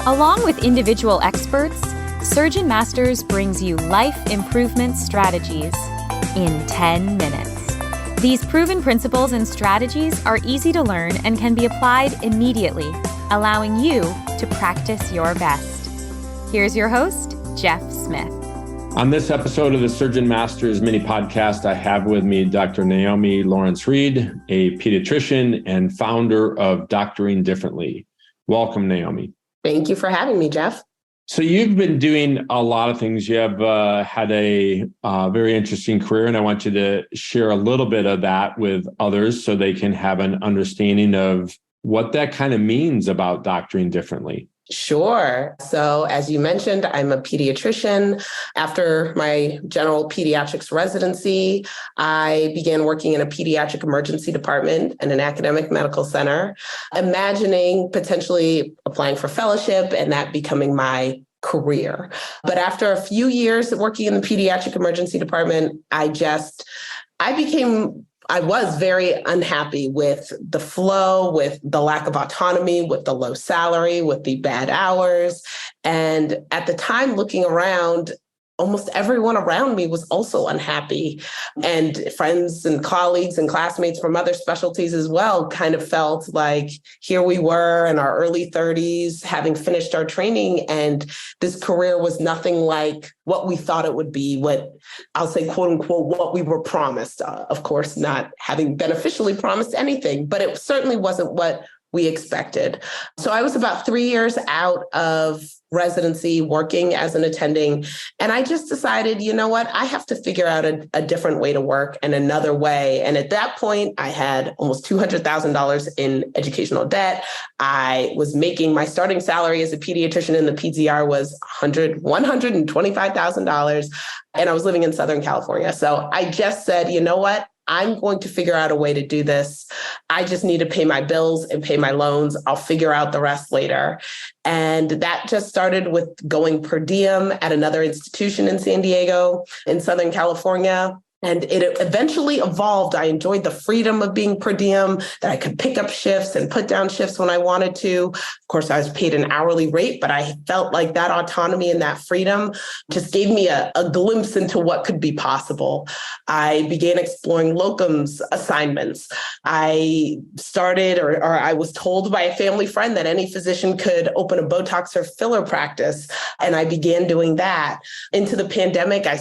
Along with individual experts, Surgeon Masters brings you life improvement strategies in 10 minutes. These proven principles and strategies are easy to learn and can be applied immediately, allowing you to practice your best. Here's your host, Jeff Smith. On this episode of the Surgeon Masters mini podcast, I have with me Dr. Naomi Lawrence-Reid, a pediatrician and founder of Doctoring Differently. Welcome, Naomi. Thank you for having me, Jeff. So you've been doing a lot of things. You have had a very interesting career, and I want you to share a little bit of that with others so they can have an understanding of what that kind of means about doctoring differently. Sure. So as you mentioned, I'm a pediatrician. After my general pediatrics residency, I began working in a pediatric emergency department in an academic medical center, imagining potentially applying for fellowship and that becoming my career. But after a few years of working in the pediatric emergency department, I was very unhappy with the flow, with the lack of autonomy, with the low salary, with the bad hours. And at the time, looking around, almost everyone around me was also unhappy. And friends and colleagues and classmates from other specialties as well kind of felt like here we were in our early 30s, having finished our training, and this career was nothing like what we thought it would be, what I'll say, quote unquote, what we were promised. Of course, not having been officially promised anything, but it certainly wasn't what we expected. So I was about 3 years out of residency working as an attending. And I just decided, you know what, I have to figure out a different way to work and another way. And at that point, I had almost $200,000 in educational debt. I was making my starting salary as a pediatrician in the PZR was $125,000. And I was living in Southern California. So I just said, you know what? I'm going to figure out a way to do this. I just need to pay my bills and pay my loans. I'll figure out the rest later. And that just started with going per diem at another institution in San Diego, in Southern California. And it eventually evolved. I enjoyed the freedom of being per diem, that I could pick up shifts and put down shifts when I wanted to. Of course, I was paid an hourly rate, but I felt like that autonomy and that freedom just gave me a glimpse into what could be possible. I began exploring locums assignments. I started, or I was told by a family friend that any physician could open a Botox or filler practice. And I began doing that. Into the pandemic, I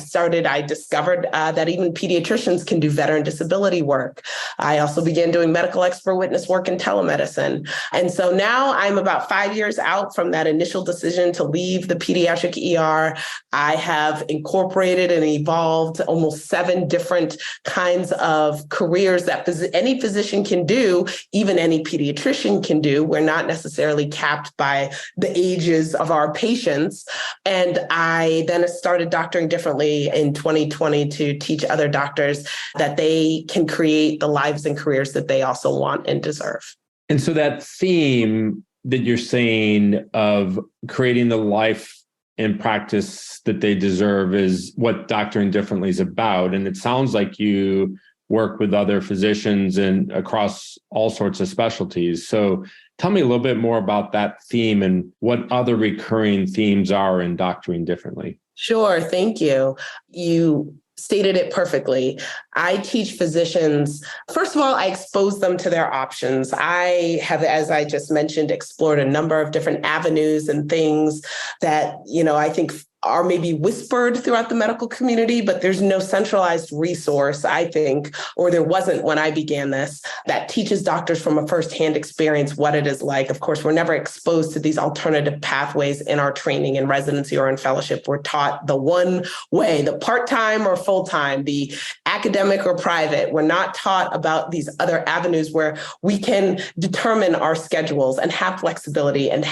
discovered that even pediatricians can do veteran disability work. I also began doing medical expert witness work in telemedicine. And so now I'm about 5 years out from that initial decision to leave the pediatric ER. I have incorporated and evolved almost 7 different kinds of careers that any physician can do, even any pediatrician can do. We're not necessarily capped by the ages of our patients. And I then started Doctoring Differently in 2020 to teach other doctors that they can create the lives and careers that they also want and deserve. And so that theme that you're saying of creating the life and practice that they deserve is what Doctoring Differently is about. And it sounds like you work with other physicians and across all sorts of specialties. So tell me a little bit more about that theme and what other recurring themes are in Doctoring Differently. Sure. Thank you. You stated it perfectly. I teach physicians. First of all, I expose them to their options. I have, as I just mentioned, explored a number of different avenues and things that, I think are maybe whispered throughout the medical community, but there's no centralized resource, I think, or there wasn't when I began this, that teaches doctors from a firsthand experience what it is like. Of course, we're never exposed to these alternative pathways in our training in residency or in fellowship. We're taught the one way, the part-time or full-time, the academic or private. We're not taught about these other avenues where we can determine our schedules and have flexibility and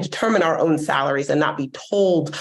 determine our own salaries and not be told,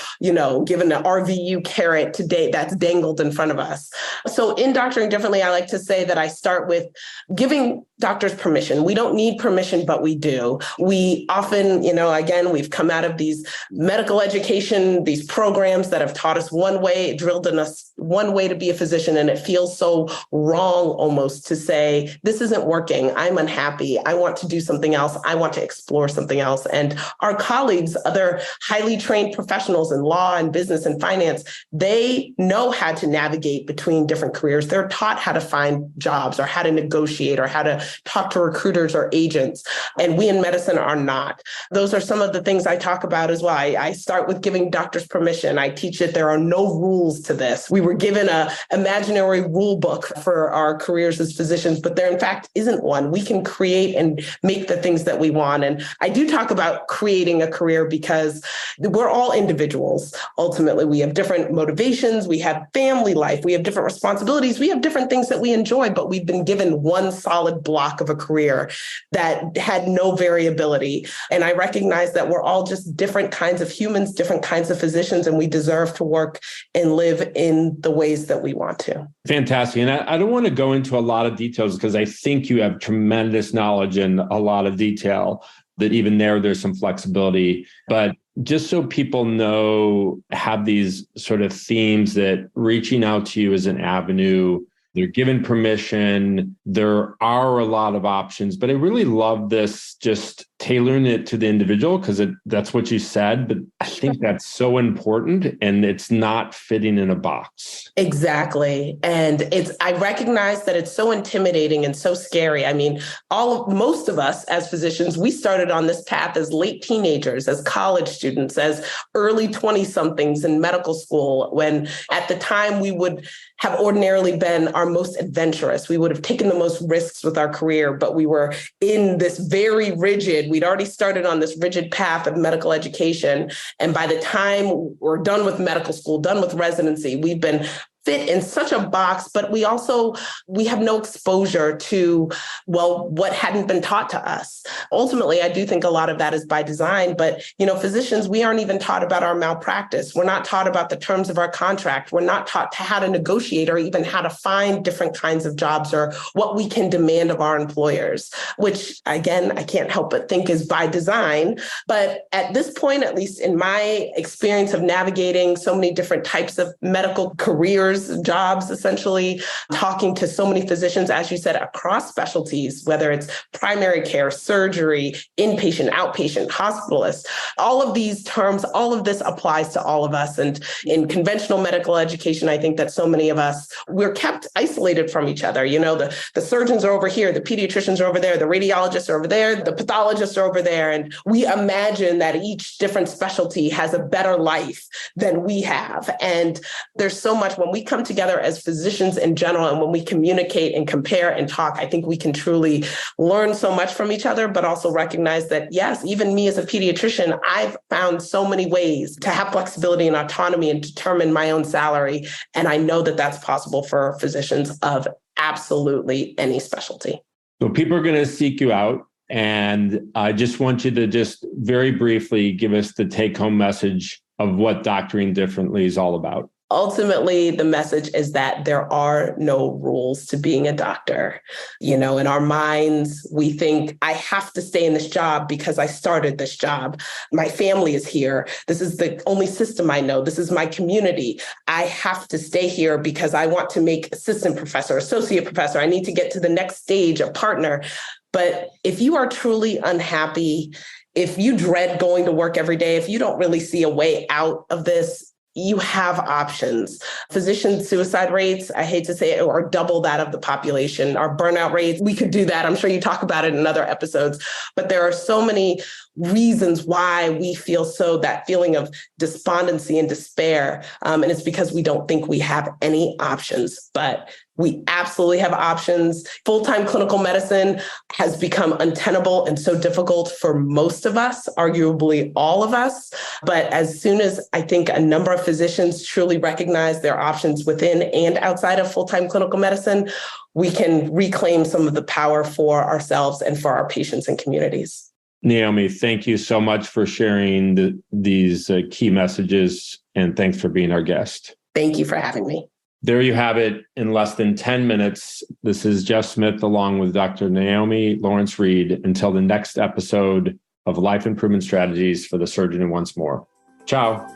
given an RVU carrot today that's dangled in front of us. So in Doctoring Differently, I like to say that I start with giving doctor's permission. We don't need permission, but we do. We often, again, we've come out of these medical education, these programs that have taught us one way, drilled in us one way to be a physician. And it feels so wrong almost to say, this isn't working. I'm unhappy. I want to do something else. I want to explore something else. And our colleagues, other highly trained professionals in law and business and finance, they know how to navigate between different careers. They're taught how to find jobs or how to negotiate or how to talk to recruiters or agents. And we in medicine are not. Those are some of the things I talk about as well. I start with giving doctors permission. I teach that there are no rules to this. We were given an imaginary rule book for our careers as physicians, but there in fact isn't one. We can create and make the things that we want. And I do talk about creating a career because we're all individuals. Ultimately, we have different motivations. We have family life. We have different responsibilities. We have different things that we enjoy, but we've been given one solid block of a career that had no variability. And I recognize that we're all just different kinds of humans, different kinds of physicians, and we deserve to work and live in the ways that we want to. Fantastic. And I don't want to go into a lot of details because I think you have tremendous knowledge and a lot of detail that even there's some flexibility. But just so people know, have these sort of themes that reaching out to you as an avenue, they're given permission. There are a lot of options, but I really love this, just tailoring it to the individual because that's what you said. But I think that's so important and it's not fitting in a box. Exactly. And I recognize that it's so intimidating and so scary. I mean, most of us as physicians, we started on this path as late teenagers, as college students, as early 20-somethings in medical school, when at the time we would have ordinarily been our most adventurous. We would have taken the most risks with our career, but we were in this very rigid, we'd already started on this rigid path of medical education. And by the time we're done with medical school, done with residency, we've been fit in such a box, but we have no exposure to, what hadn't been taught to us. Ultimately, I do think a lot of that is by design, but, physicians, we aren't even taught about our malpractice. We're not taught about the terms of our contract. We're not taught how to negotiate or even how to find different kinds of jobs or what we can demand of our employers, which again, I can't help but think is by design. But at this point, at least in my experience of navigating so many different types of medical careers, jobs, essentially, talking to so many physicians, as you said, across specialties, whether it's primary care, surgery, inpatient, outpatient, hospitalist, all of these terms, all of this applies to all of us. And in conventional medical education, I think that so many of us, we're kept isolated from each other. The surgeons are over here, the pediatricians are over there, the radiologists are over there, the pathologists are over there. And we imagine that each different specialty has a better life than we have. And there's so much when we come together as physicians in general, and when we communicate and compare and talk, I think we can truly learn so much from each other, but also recognize that, yes, even me as a pediatrician, I've found so many ways to have flexibility and autonomy and determine my own salary. And I know that that's possible for physicians of absolutely any specialty. So people are going to seek you out. And I just want you to just very briefly give us the take-home message of what Doctoring Differently is all about. Ultimately, the message is that there are no rules to being a doctor. In our minds, we think, I have to stay in this job because I started this job. My family is here. This is the only system I know. This is my community. I have to stay here because I want to make assistant professor, associate professor. I need to get to the next stage, a partner. But if you are truly unhappy, if you dread going to work every day, if you don't really see a way out of this, you have options. Physician suicide rates, I hate to say it, are double that of the population. Our burnout rates, we could do that. I'm sure you talk about it in other episodes, but there are so many reasons why we feel that feeling of despondency and despair. And it's because we don't think we have any options, but we absolutely have options. Full-time clinical medicine has become untenable and so difficult for most of us, arguably all of us. But as soon as I think a number of physicians truly recognize their options within and outside of full-time clinical medicine, we can reclaim some of the power for ourselves and for our patients and communities. Naomi, thank you so much for sharing these key messages, and thanks for being our guest. Thank you for having me. There you have it in less than 10 minutes. This is Jeff Smith along with Dr. Naomi Lawrence-Reid. Until the next episode of Life Improvement Strategies for the Surgeon Who Wants More. Ciao.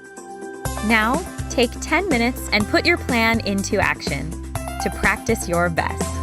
Now, take 10 minutes and put your plan into action to practice your best.